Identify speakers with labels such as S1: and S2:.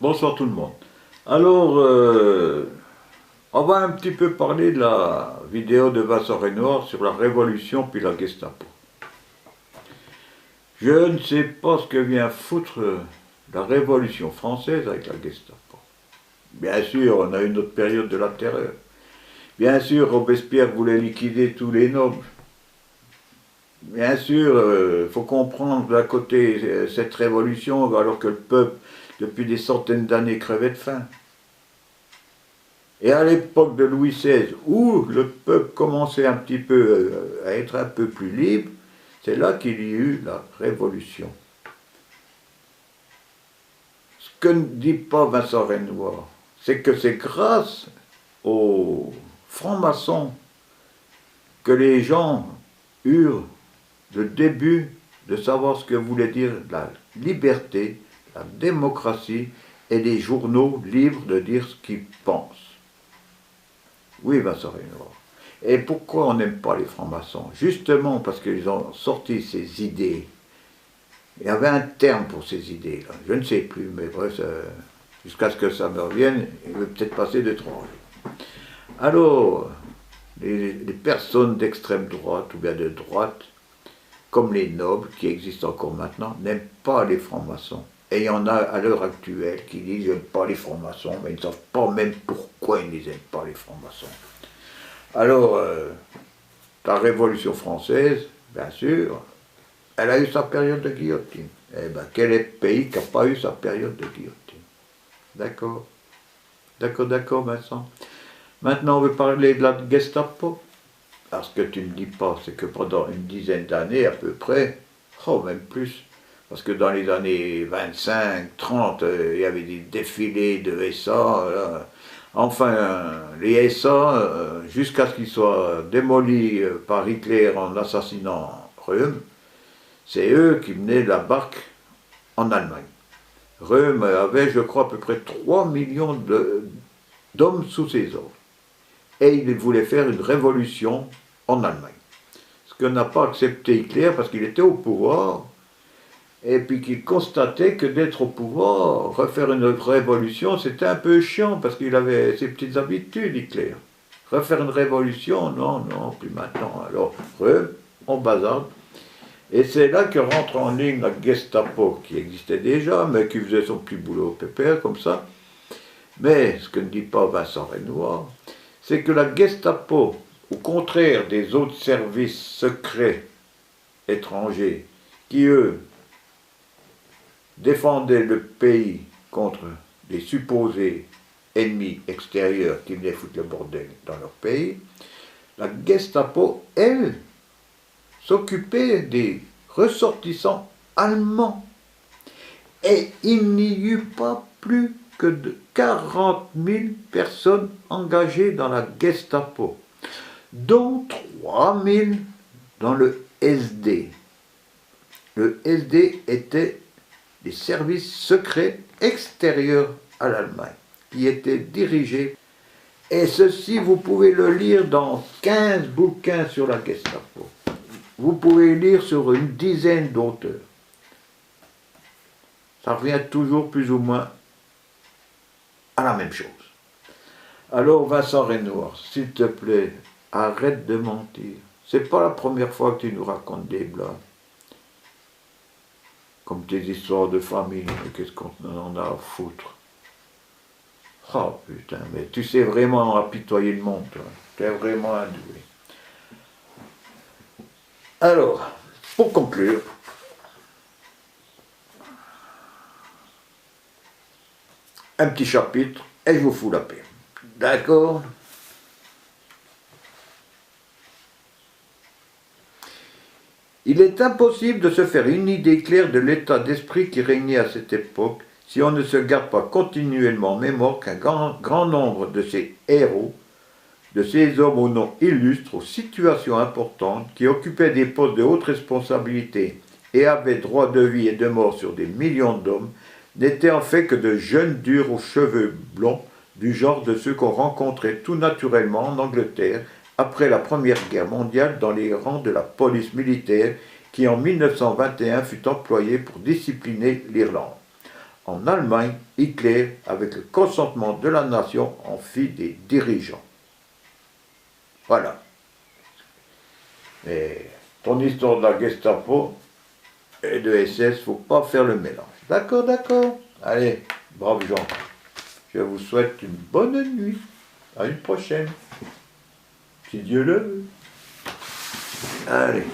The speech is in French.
S1: Bonsoir tout le monde. Alors, on va un petit peu parler de la vidéo de Vincent Renoir sur la Révolution puis la Gestapo. Je ne sais pas ce que vient foutre la Révolution française avec la Gestapo. Bien sûr, on a une autre période de la terreur. Bien sûr, Robespierre voulait liquider tous les nobles. Bien sûr, il faut comprendre d'un côté cette révolution alors que le peuple, depuis des centaines d'années, crevait de faim. Et à l'époque de Louis XVI, où le peuple commençait un petit peu à être un peu plus libre, c'est là qu'il y eut la révolution. Ce que ne dit pas Vincent Renoir, c'est que c'est grâce aux francs-maçons que les gens eurent le début de savoir ce que voulait dire la liberté, la démocratie et les journaux libres de dire ce qu'ils pensent. Oui, Vincent Renoir. Et pourquoi on n'aime pas les francs-maçons? Justement parce qu'ils ont sorti ces idées. Il y avait un terme pour ces idées-là. Je ne sais plus, mais bref, jusqu'à ce que ça me revienne, il va peut-être passer 2-3 jours. Alors, les personnes d'extrême droite ou bien de droite, comme les nobles qui existent encore maintenant, n'aiment pas les francs-maçons. Et il y en a à l'heure actuelle qui disent j'aime pas les francs-maçons, mais ils ne savent pas même pourquoi ils n'aiment pas les francs-maçons. Alors, la Révolution française, bien sûr, elle a eu sa période de guillotine. Eh bien, quel est le pays qui n'a pas eu sa période de guillotine? D'accord. D'accord, Vincent. Maintenant, on veut parler de la Gestapo. Alors, ce que tu ne dis pas, c'est que pendant une dizaine d'années à peu près, oh, même plus, parce que dans les années 25, 30, il y avait des défilés de SA. Enfin, les SA, jusqu'à ce qu'ils soient démolis par Hitler en assassinant Röhm, c'est eux qui menaient la barque en Allemagne. Röhm avait, je crois, à peu près 3 millions d'hommes sous ses ordres. Et il voulait faire une révolution en Allemagne. Ce que n'a pas accepté Hitler parce qu'il était au pouvoir, et puis qu'il constatait que d'être au pouvoir, refaire une révolution, c'était un peu chiant parce qu'il avait ses petites habitudes, Hitler. Refaire une révolution, non, plus maintenant. Alors, on bazarde. Et c'est là que rentre en ligne la Gestapo, qui existait déjà, mais qui faisait son petit boulot pépère, comme ça. Mais ce que ne dit pas Vincent Renoir, c'est que la Gestapo, au contraire des autres services secrets étrangers, qui eux défendaient le pays contre les supposés ennemis extérieurs qui venaient foutre le bordel dans leur pays, la Gestapo, elle, s'occupait des ressortissants allemands. Et il n'y eut pas plus que de 40 000 personnes engagées dans la Gestapo, dont 3 000 dans le SD. Le SD était des services secrets extérieurs à l'Allemagne, qui étaient dirigés. Et ceci, vous pouvez le lire dans 15 bouquins sur la Gestapo. Vous pouvez lire sur une dizaine d'auteurs. Ça revient toujours plus ou moins à la même chose. Alors Vincent Renoir, s'il te plaît, arrête de mentir. C'est pas la première fois que tu nous racontes des blagues. Comme tes histoires de famille, qu'est-ce qu'on en a à foutre? Oh putain, mais tu sais vraiment apitoyer le monde, toi. Tu es vraiment un doué. Alors, pour conclure, un petit chapitre et je vous fous la paix. D'accord? Il est impossible de se faire une idée claire de l'état d'esprit qui régnait à cette époque si on ne se garde pas continuellement en mémoire qu'un grand nombre de ces héros, de ces hommes aux noms illustres, aux situations importantes, qui occupaient des postes de haute responsabilité et avaient droit de vie et de mort sur des millions d'hommes, n'étaient en fait que de jeunes durs aux cheveux blonds, du genre de ceux qu'on rencontrait tout naturellement en Angleterre après la Première Guerre mondiale dans les rangs de la police militaire qui en 1921 fut employée pour discipliner l'Irlande. en Allemagne, Hitler, avec le consentement de la nation, en fit des dirigeants. Voilà. Mais ton histoire de la Gestapo et de SS, faut pas faire le mélange. D'accord, d'accord. Allez, braves gens, je vous souhaite une bonne nuit. À une prochaine. Si Dieu le veut. Allez.